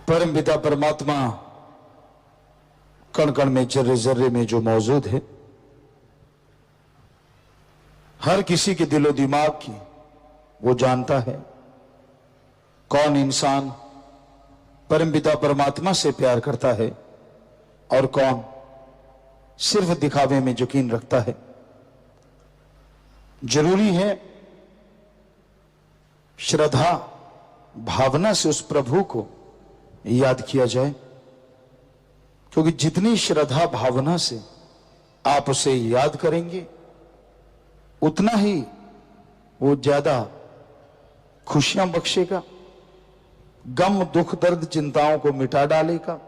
परम पिता परमात्मा कण कण में, जर्रे जर्रे में जो मौजूद है, हर किसी के दिलो दिमाग की वो जानता है। कौन इंसान परम पिता परमात्मा से प्यार करता है और कौन सिर्फ दिखावे में यकीन रखता है। जरूरी है श्रद्धा भावना से उस प्रभु को याद किया जाए, क्योंकि जितनी श्रद्धा भावना से आप उसे याद करेंगे उतना ही वो ज्यादा खुशियां बख्शेगा, गम दुख दर्द चिंताओं को मिटा डालेगा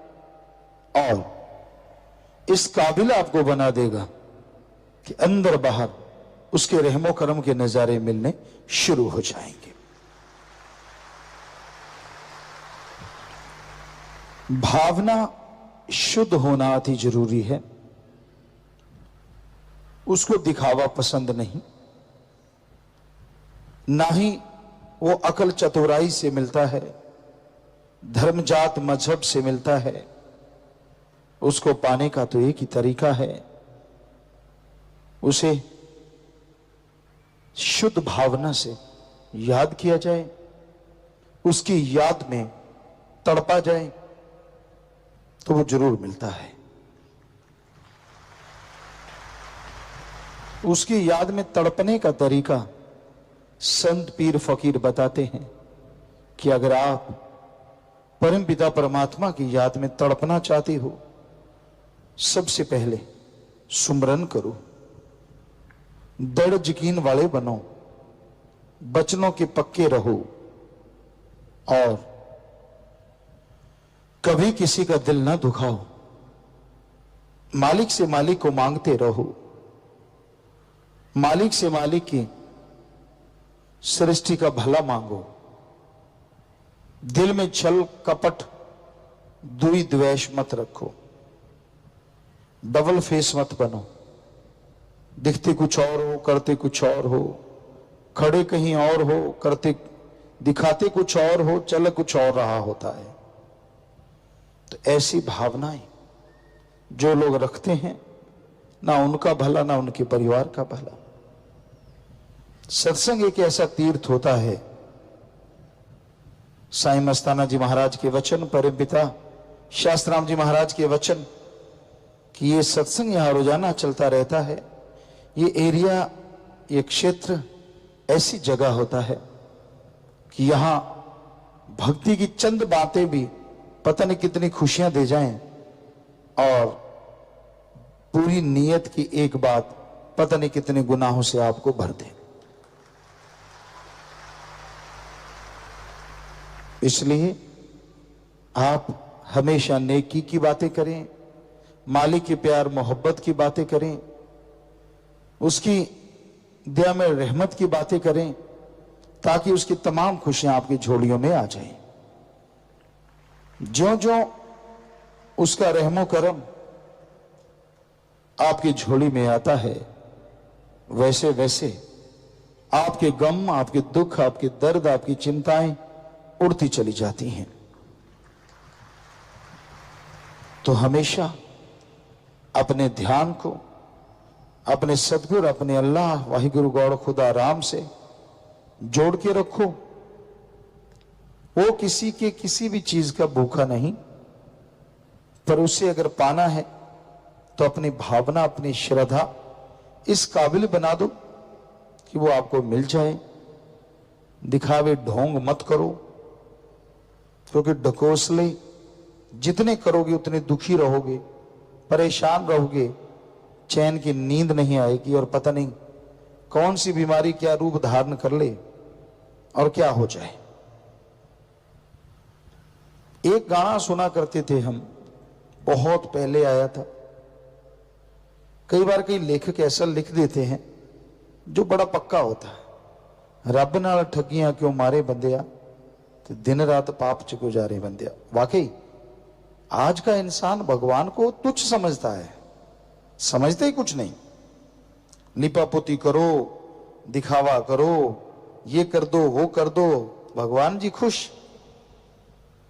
और इस काबिल आपको बना देगा कि अंदर बाहर उसके रहमो करम के नजारे मिलने शुरू हो जाएंगे। भावना शुद्ध होना अति जरूरी है। उसको दिखावा पसंद नहीं, ना ही वो अकल चतुराई से मिलता है, धर्म जात मजहब से मिलता है। उसको पाने का तो एक ही तरीका है, उसे शुद्ध भावना से याद किया जाए, उसकी याद में तड़पा जाए तो वो जरूर मिलता है। उसकी याद में तड़पने का तरीका संत पीर फकीर बताते हैं कि अगर आप परम पिता परमात्मा की याद में तड़पना चाहते हो, सबसे पहले सुमरन करो, दृढ़ यकीन वाले बनो, वचनों के पक्के रहो और कभी किसी का दिल ना दुखाओ। मालिक से मालिक को मांगते रहो, मालिक से मालिक की सृष्टि का भला मांगो। दिल में छल कपट दुई द्वेष मत रखो, डबल फेस मत बनो। दिखते कुछ और हो, करते कुछ और हो, खड़े कहीं और हो, करते दिखाते कुछ और हो, चल कुछ और रहा होता है। तो ऐसी भावनाएं जो लोग रखते हैं, ना उनका भला ना उनके परिवार का भला। सत्संग एक ऐसा तीर्थ होता है, साईं मस्ताना जी महाराज के वचन, परम पिता शास्त्राम जी महाराज के वचन कि ये सत्संग यहां रोजाना चलता रहता है। ये एरिया, ये क्षेत्र ऐसी जगह होता है कि यहां भक्ति की चंद बातें भी पता नहीं कितनी खुशियां दे जाएं और पूरी नीयत की एक बात पता नहीं कितने गुनाहों से आपको भर दे। इसलिए आप हमेशा नेकी की बातें करें, मालिक के प्यार मोहब्बत की बातें करें, उसकी दया में रहमत की बातें करें, ताकि उसकी तमाम खुशियां आपकी झोलियों में आ जाएं। ज्यों ज्यों उसका रहमो करम आपकी झोली में आता है, वैसे वैसे आपके गम, आपके दुख, आपके दर्द, आपकी चिंताएं उड़ती चली जाती हैं। तो हमेशा अपने ध्यान को अपने सदगुरु, अपने अल्लाह वाहिगुरु गौड़ खुदा राम से जोड़ के रखो। वो किसी के किसी भी चीज का भूखा नहीं, पर उसे अगर पाना है तो अपनी भावना, अपनी श्रद्धा इस काबिल बना दो कि वो आपको मिल जाए। दिखावे ढोंग मत करो, क्योंकि ढकोसले जितने करोगे उतने दुखी रहोगे, परेशान रहोगे, चैन की नींद नहीं आएगी और पता नहीं कौन सी बीमारी क्या रूप धारण कर ले और क्या हो जाए। एक गाना सुना करते थे हम, बहुत पहले आया था। कई बार कई लेखक ऐसा लिख देते हैं जो बड़ा पक्का होता है, रब नाल ठगियां क्यों मारे बंदिया, तो दिन रात पाप च गुजारे बंदिया। वाकई आज का इंसान भगवान को तुच्छ समझता है, समझते ही कुछ नहीं। लिपापोती करो, दिखावा करो, ये कर दो वो कर दो, भगवान जी खुश।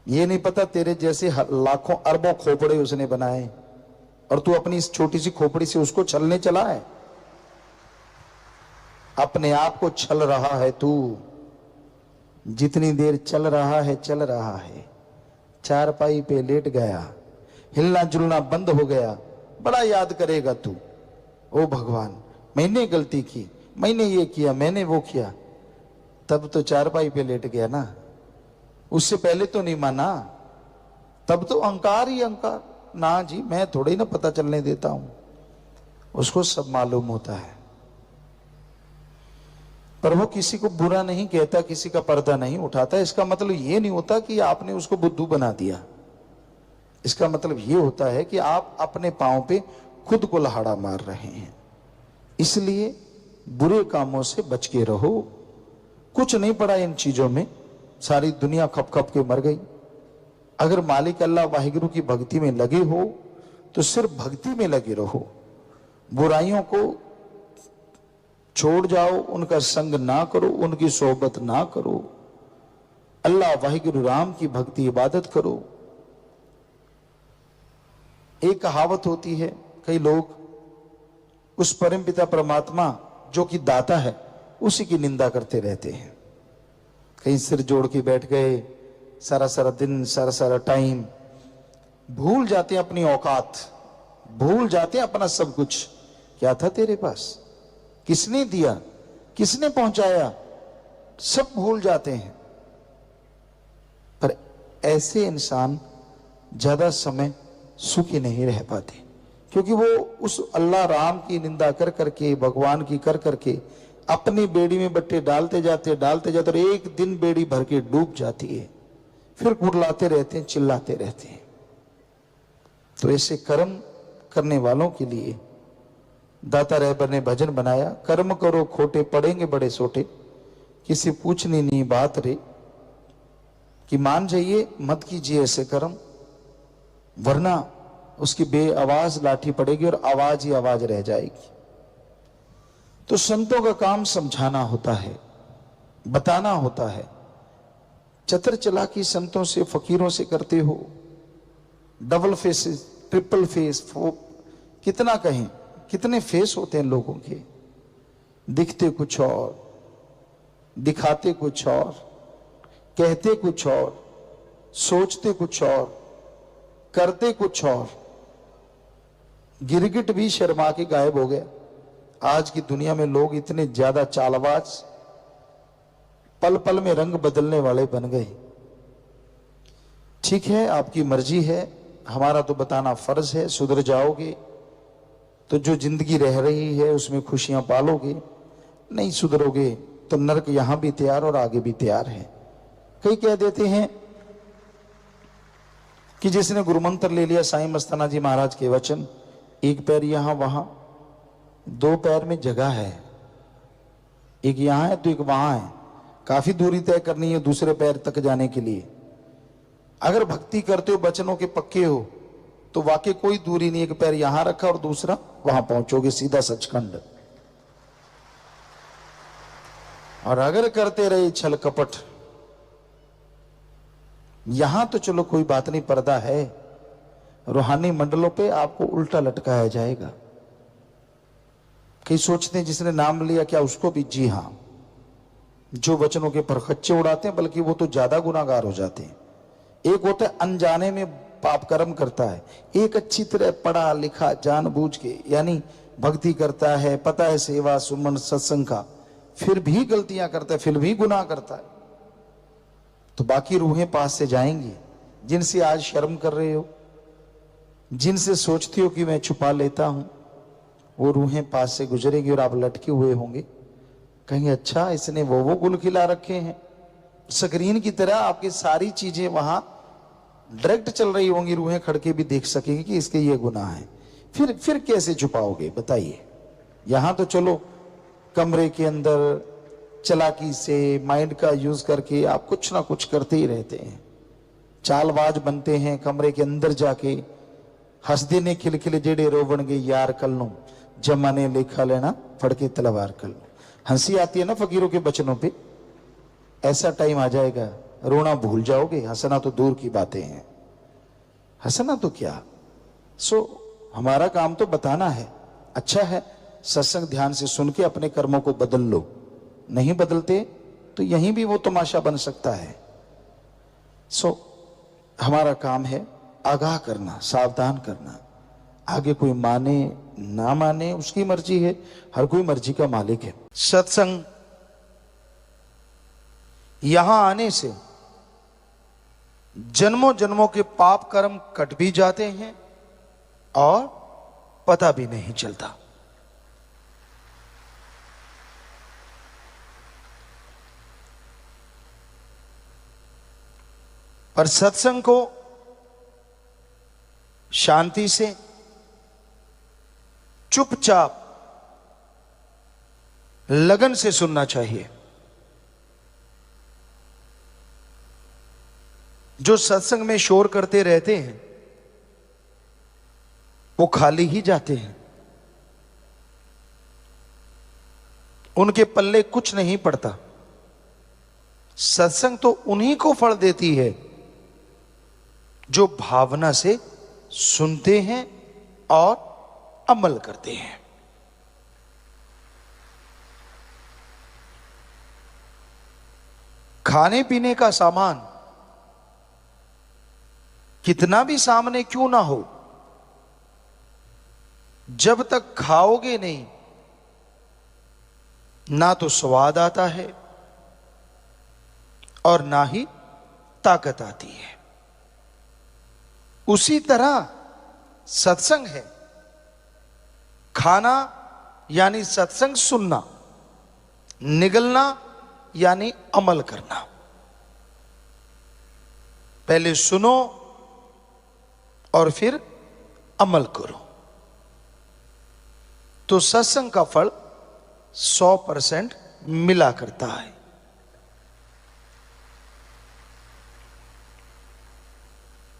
ये नहीं पता तेरे जैसे लाखों अरबों खोपड़े उसने बनाए और तू अपनी इस छोटी सी खोपड़ी से उसको छलने चला है। अपने आप को छल रहा है तू। जितनी देर चल रहा है चल रहा है, चारपाई पे लेट गया, हिलना जुलना बंद हो गया, बड़ा याद करेगा तू। ओ भगवान, मैंने गलती की, मैंने ये किया, मैंने वो किया। तब तो चारपाई पे लेट गया ना, उससे पहले तो नहीं माना। तब तो अहंकार ही अहंकार। ना जी, मैं थोड़ी ना पता चलने देता हूं, उसको सब मालूम होता है। पर वो किसी को बुरा नहीं कहता, किसी का पर्दा नहीं उठाता। इसका मतलब ये नहीं होता कि आपने उसको बुद्धू बना दिया। इसका मतलब ये होता है कि आप अपने पांव पे खुद को लहाड़ा मार रहे हैं। इसलिए बुरे कामों से बच के रहो। कुछ नहीं पड़ा इन चीजों में, सारी दुनिया खप खप के मर गई। अगर मालिक अल्लाह वाहिगुरु की भक्ति में लगे हो तो सिर्फ भक्ति में लगे रहो। बुराइयों को छोड़ जाओ, उनका संग ना करो, उनकी सोहबत ना करो। अल्लाह वाहिगुरु राम की भक्ति इबादत करो। एक कहावत होती है, कई लोग उस परमपिता परमात्मा जो कि दाता है उसी की निंदा करते रहते हैं। कहीं सिर जोड़ के बैठ गए, सारा सारा दिन, सारा सारा टाइम, भूल जाते हैं अपनी औकात, भूल जाते हैं अपना सब कुछ। क्या था तेरे पास, किसने दिया, किसने पहुंचाया, सब भूल जाते हैं। पर ऐसे इंसान ज्यादा समय सुखी नहीं रह पाते, क्योंकि वो उस अल्लाह राम की निंदा कर करके, भगवान की कर करके अपनी बेड़ी में बट्टे डालते जाते और एक दिन बेड़ी भर के डूब जाती है। फिर कुड़लाते रहते हैं, चिल्लाते रहते हैं। तो ऐसे कर्म करने वालों के लिए दाता रहबर ने भजन बनाया, कर्म करो खोटे पड़ेंगे बड़े सोटे, किसी पूछनी नहीं बात रे। कि मान जाइए, मत कीजिए ऐसे कर्म, वरना उसकी बेआवाज लाठी पड़ेगी और आवाज ही आवाज रह जाएगी। तो संतों का काम समझाना होता है, बताना होता है। चतर चालाकी संतों से, फकीरों से करते हो, डबल फेसेस, ट्रिपल फेस, कितना कहें, कितने फेस होते हैं लोगों के। दिखते कुछ और, दिखाते कुछ और, कहते कुछ और, सोचते कुछ और, करते कुछ और। गिरगिट भी शर्मा के गायब हो गया। आज की दुनिया में लोग इतने ज्यादा चालबाज, पल पल में रंग बदलने वाले बन गए। ठीक है, आपकी मर्जी है, हमारा तो बताना फर्ज है। सुधर जाओगे तो जो जिंदगी रह रही है उसमें खुशियां पालोगे, नहीं सुधरोगे तो नरक यहां भी तैयार और आगे भी तैयार है। कई कह देते हैं कि जिसने गुरुमंत्र ले लिया साईं मस्ताना जी महाराज के वचन, एक पैर यहां वहां, दो पैर में जगह है, एक यहां है तो एक वहां है, काफी दूरी तय करनी है दूसरे पैर तक जाने के लिए। अगर भक्ति करते हो, वचनों के पक्के हो, तो वाकई कोई दूरी नहीं, एक पैर यहां रखा और दूसरा वहां पहुंचोगे सीधा सचखंड। और अगर करते रहे छल कपट, यहां तो चलो कोई बात नहीं, पर्दा है, रूहानी मंडलों पे आपको उल्टा लटकाया जाएगा। कई सोचते हैं जिसने नाम लिया क्या उसको भी? जी हां, जो वचनों के परखच्चे उड़ाते हैं बल्कि वो तो ज्यादा गुनाहगार हो जाते हैं। एक होता है अनजाने में पाप कर्म करता है, एक अच्छी तरह पढ़ा लिखा जानबूझ के यानी भक्ति करता है, पता है सेवा सुमन सत्संग का, फिर भी गलतियां करता है, फिर भी गुनाह करता है। तो बाकी रूहें पास से जाएंगी। जिनसे आज शर्म कर रहे हो, जिनसे सोचती हो कि मैं छुपा लेता हूं, वो रूहें पास से गुजरेगी और आप लटके हुए होंगे। कहेंगे अच्छा इसने वो गुल खिला रखे हैं। स्क्रीन की तरह आपकी सारी चीजें वहां डायरेक्ट चल रही होंगी, रूहें खड़के भी देख सकेंगी कि इसके ये गुनाह है। फिर कैसे छुपाओगे बताइए? यहां तो चलो कमरे के अंदर चालाकी से माइंड का यूज करके आप कुछ ना कुछ करते ही रहते हैं, चालबाज बनते हैं। कमरे के अंदर जाके हंसदे ने खिलखिले जेड़े रोवण गए यार कल जमाने लेखा लेना फड़के तलवार कल। हंसी आती है ना फकीरों के बचनों पे। ऐसा टाइम आ जाएगा रोना भूल जाओगे, हंसना तो दूर की बातें हैं। हंसना तो क्या, हमारा काम तो बताना है। अच्छा है, सत्संग ध्यान से सुन के अपने कर्मों को बदल लो, नहीं बदलते तो यहीं भी वो तमाशा बन सकता है। हमारा काम है आगाह करना, सावधान करना। आगे कोई माने ना माने उसकी मर्जी है, हर कोई मर्जी का मालिक है। सत्संग यहां आने से जन्मों जन्मों के पाप कर्म कट भी जाते हैं और पता भी नहीं चलता। पर सत्संग को शांति से चुपचाप लगन से सुनना चाहिए। जो सत्संग में शोर करते रहते हैं वो खाली ही जाते हैं, उनके पल्ले कुछ नहीं पड़ता। सत्संग तो उन्हीं को फल देती है जो भावना से सुनते हैं और अमल करते हैं। खाने पीने का सामान कितना भी सामने क्यों ना हो, जब तक खाओगे नहीं ना तो स्वाद आता है और ना ही ताकत आती है। उसी तरह सत्संग है, खाना यानी सत्संग सुनना, निगलना यानी अमल करना। पहले सुनो और फिर अमल करो तो सत्संग का फल 100% मिला करता है।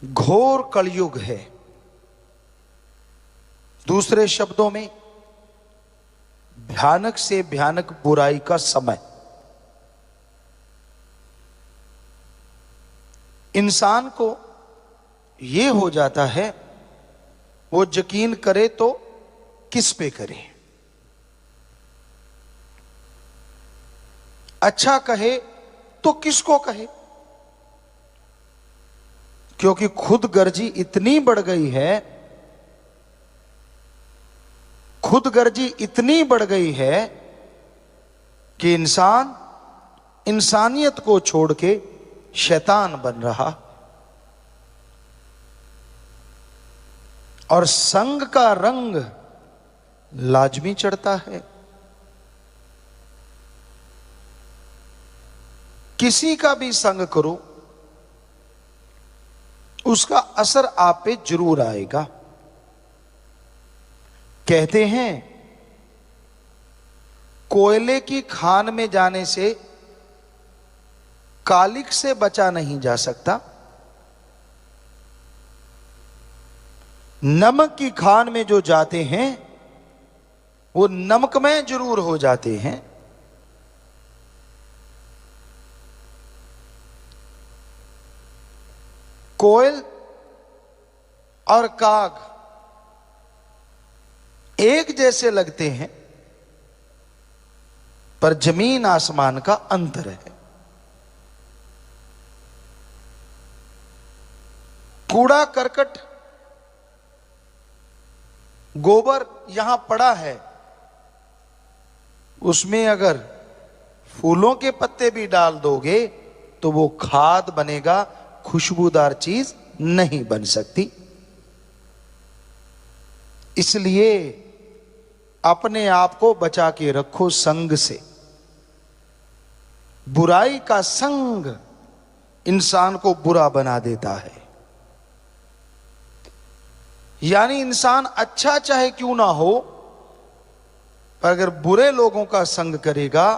घोर कलयुग है, दूसरे शब्दों में भयानक से भयानक बुराई का समय। इंसान को यह हो जाता है वो यकीन करे तो किस पे करे, अच्छा कहे तो किसको कहे, क्योंकि खुदगर्जी इतनी बढ़ गई है, खुदगर्जी इतनी बढ़ गई है कि इंसान इंसानियत को छोड़ के शैतान बन रहा। और संग का रंग लाजमी चढ़ता है। किसी का भी संग करो उसका असर आप पे जरूर आएगा। कहते हैं कोयले की खान में जाने से कालिक से बचा नहीं जा सकता, नमक की खान में जो जाते हैं वो नमकमय जरूर हो जाते हैं। कोयल और काग एक जैसे लगते हैं पर जमीन आसमान का अंतर है। कूड़ा करकट गोबर यहां पड़ा है, उसमें अगर फूलों के पत्ते भी डाल दोगे तो वो खाद बनेगा, खुशबूदार चीज नहीं बन सकती। इसलिए अपने आप को बचा के रखो संग से। बुराई का संग इंसान को बुरा बना देता है। यानी इंसान अच्छा चाहे क्यों ना हो, पर अगर बुरे लोगों का संग करेगा,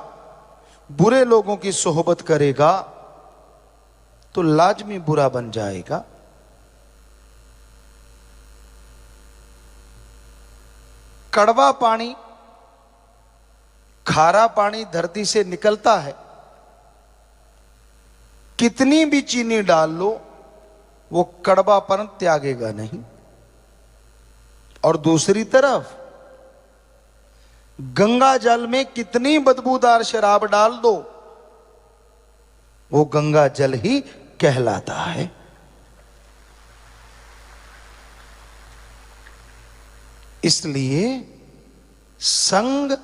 बुरे लोगों की सोहबत करेगा तो लाजमी बुरा बन जाएगा। कड़वा पानी, खारा पानी धरती से निकलता है कितनी भी चीनी डाल लो वो कड़वापन त्यागेगा नहीं। और दूसरी तरफ गंगा जल में कितनी बदबूदार शराब डाल दो वो गंगा जल ही कहलाता है। इसलिए संग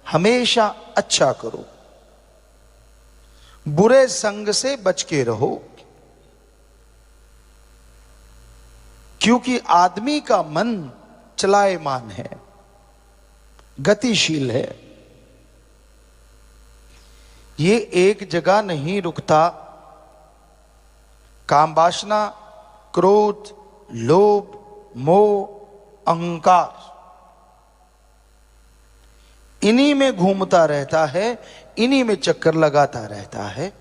हमेशा अच्छा करो, बुरे संग से बच के रहो, क्योंकि आदमी का मन चलायमान है, गतिशील है। ये एक जगह नहीं रुकता। काम वासना, क्रोध, लोभ, मोह, अहंकार इन्हीं में घूमता रहता है, इन्हीं में चक्कर लगाता रहता है।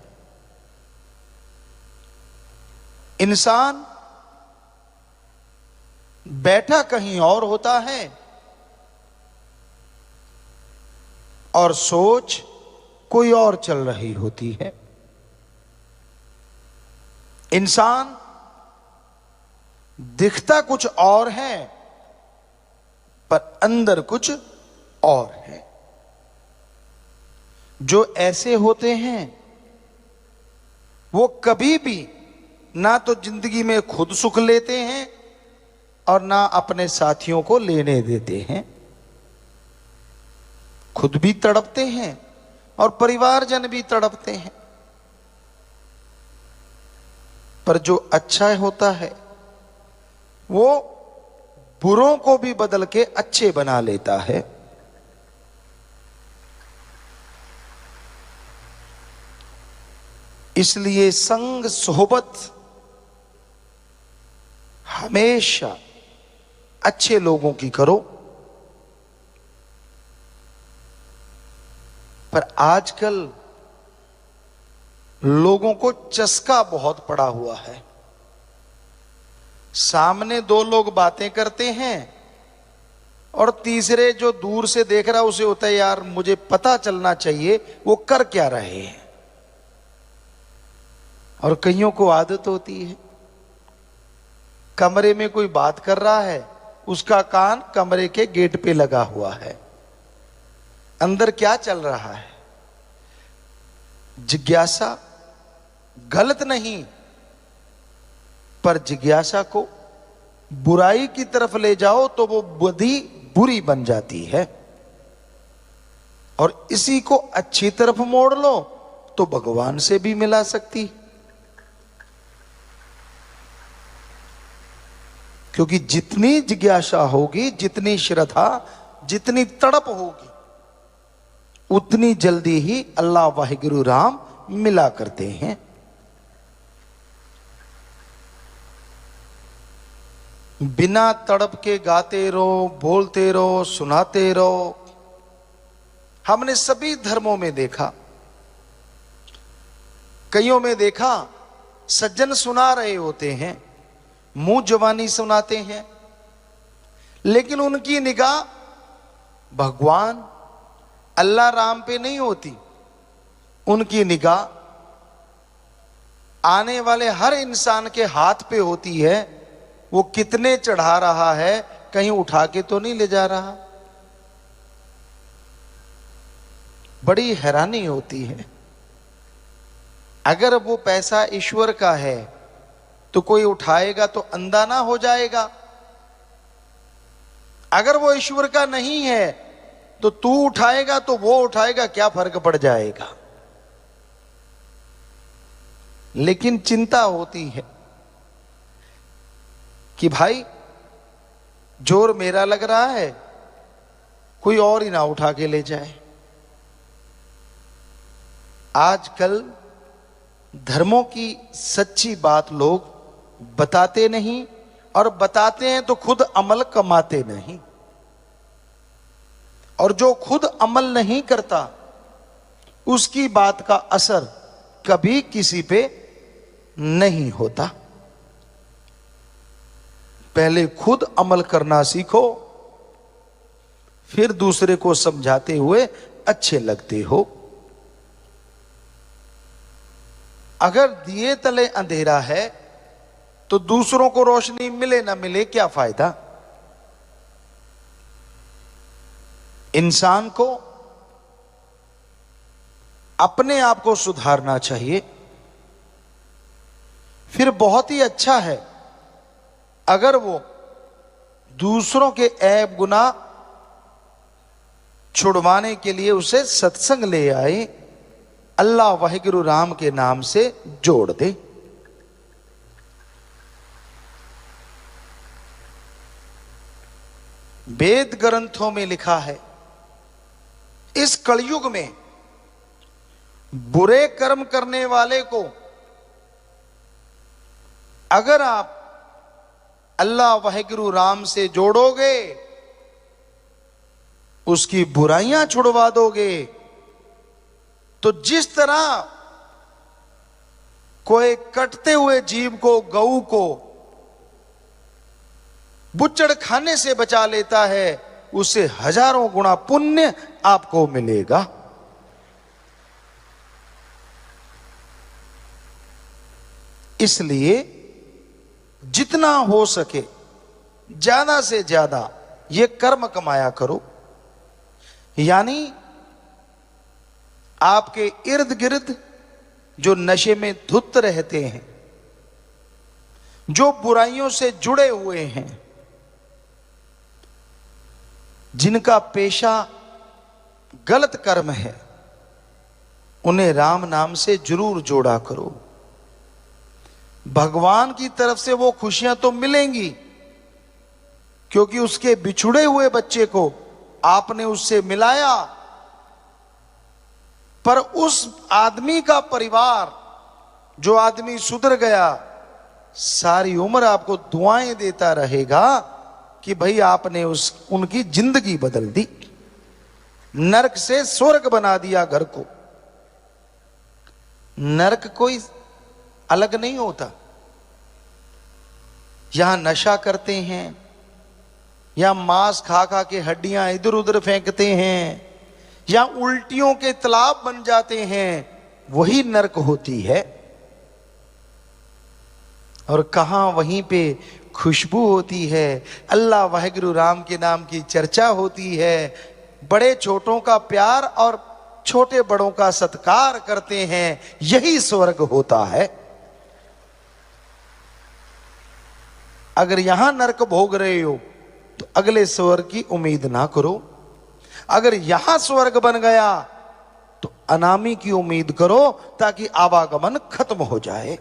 इंसान बैठा कहीं और होता है और सोच कोई और चल रही होती है। इंसान दिखता कुछ और है पर अंदर कुछ और है। जो ऐसे होते हैं वो कभी भी ना तो जिंदगी में खुद सुख लेते हैं और ना अपने साथियों को लेने देते हैं। खुद भी तड़पते हैं और परिवारजन भी तड़पते हैं। पर जो अच्छा होता है वो बुरों को भी बदल के अच्छे बना लेता है। इसलिए संग सोहबत हमेशा अच्छे लोगों की करो। पर आजकल लोगों को चस्का बहुत पड़ा हुआ है। सामने दो लोग बातें करते हैं और तीसरे जो दूर से देख रहा उसे होता है यार मुझे पता चलना चाहिए वो कर क्या रहे हैं। और कईयों को आदत होती है, कमरे में कोई बात कर रहा है, उसका कान कमरे के गेट पे लगा हुआ है, अंदर क्या चल रहा है। जिज्ञासा गलत नहीं, पर जिज्ञासा को बुराई की तरफ ले जाओ तो वो बुद्धि बुरी बन जाती है, और इसी को अच्छी तरफ मोड़ लो तो भगवान से भी मिला सकती। क्योंकि जितनी जिज्ञासा होगी, जितनी श्रद्धा, जितनी तड़प होगी, उतनी जल्दी ही अल्लाह वाहिगुरु राम मिला करते हैं। बिना तड़प के गाते रहो, बोलते रहो, सुनाते रहो। हमने सभी धर्मों में देखा, कईयों में देखा सज्जन सुना रहे होते हैं, मुंह जवानी सुनाते हैं, लेकिन उनकी निगाह भगवान अल्लाह राम पे नहीं होती। उनकी निगाह आने वाले हर इंसान के हाथ पे होती है। वो कितने चढ़ा रहा है, कहीं उठा के तो नहीं ले जा रहा। बड़ी हैरानी होती है। अगर वो पैसा ईश्वर का है तो कोई उठाएगा तो अंधा ना हो जाएगा। अगर वो ईश्वर का नहीं है तो तू उठाएगा तो वो उठाएगा, क्या फर्क पड़ जाएगा। लेकिन चिंता होती है कि भाई जोर मेरा लग रहा है, कोई और ही ना उठा के ले जाए। आजकल धर्मों की सच्ची बात लोग बताते नहीं, और बताते हैं तो खुद अमल कमाते नहीं। और जो खुद अमल नहीं करता उसकी बात का असर कभी किसी पे नहीं होता। पहले खुद अमल करना सीखो, फिर दूसरे को समझाते हुए अच्छे लगते हो। अगर दिए तले अंधेरा है तो दूसरों को रोशनी मिले ना मिले क्या फायदा। इंसान को अपने आप को सुधारना चाहिए। फिर बहुत ही अच्छा है अगर वो दूसरों के ऐब गुनाह छुड़वाने के लिए उसे सत्संग ले आए, अल्लाह वाहिगुरु राम के नाम से जोड़ दे। वेद ग्रंथों में लिखा है इस कलयुग में बुरे कर्म करने वाले को अगर आप अल्लाह वाहिगुरु राम से जोड़ोगे, उसकी बुराइयां छुड़वा दोगे, तो जिस तरह कोई कटते हुए जीव को, गऊ को बुच्चड़ खाने से बचा लेता है, उससे हजारों गुना पुण्य आपको मिलेगा। इसलिए जितना हो सके ज्यादा से ज्यादा ये कर्म कमाया करो। यानी आपके इर्द गिर्द जो नशे में धुत रहते हैं, जो बुराइयों से जुड़े हुए हैं, जिनका पेशा गलत कर्म है, उन्हें राम नाम से जरूर जोड़ा करो। भगवान की तरफ से वो खुशियां तो मिलेंगी, क्योंकि उसके बिछुड़े हुए बच्चे को आपने उससे मिलाया, पर उस आदमी का परिवार, जो आदमी सुधर गया, सारी उम्र आपको दुआएं देता रहेगा कि भाई आपने उनकी जिंदगी बदल दी, नरक से स्वर्ग बना दिया घर को। नरक कोई अलग नहीं होता। यहां नशा करते हैं या मांस खा खा के हड्डियां इधर उधर फेंकते हैं या उल्टियों के तालाब बन जाते हैं, वही नरक होती है। और कहां वहीं पे खुशबू होती है, अल्लाह वाहिगुरु राम के नाम की चर्चा होती है, बड़े छोटों का प्यार और छोटे बड़ों का सत्कार करते हैं, यही स्वर्ग होता है। अगर यहां नरक भोग रहे हो तो अगले स्वर्ग की उम्मीद ना करो। अगर यहां स्वर्ग बन गया तो अनामी की उम्मीद करो, ताकि आवागमन खत्म हो जाए।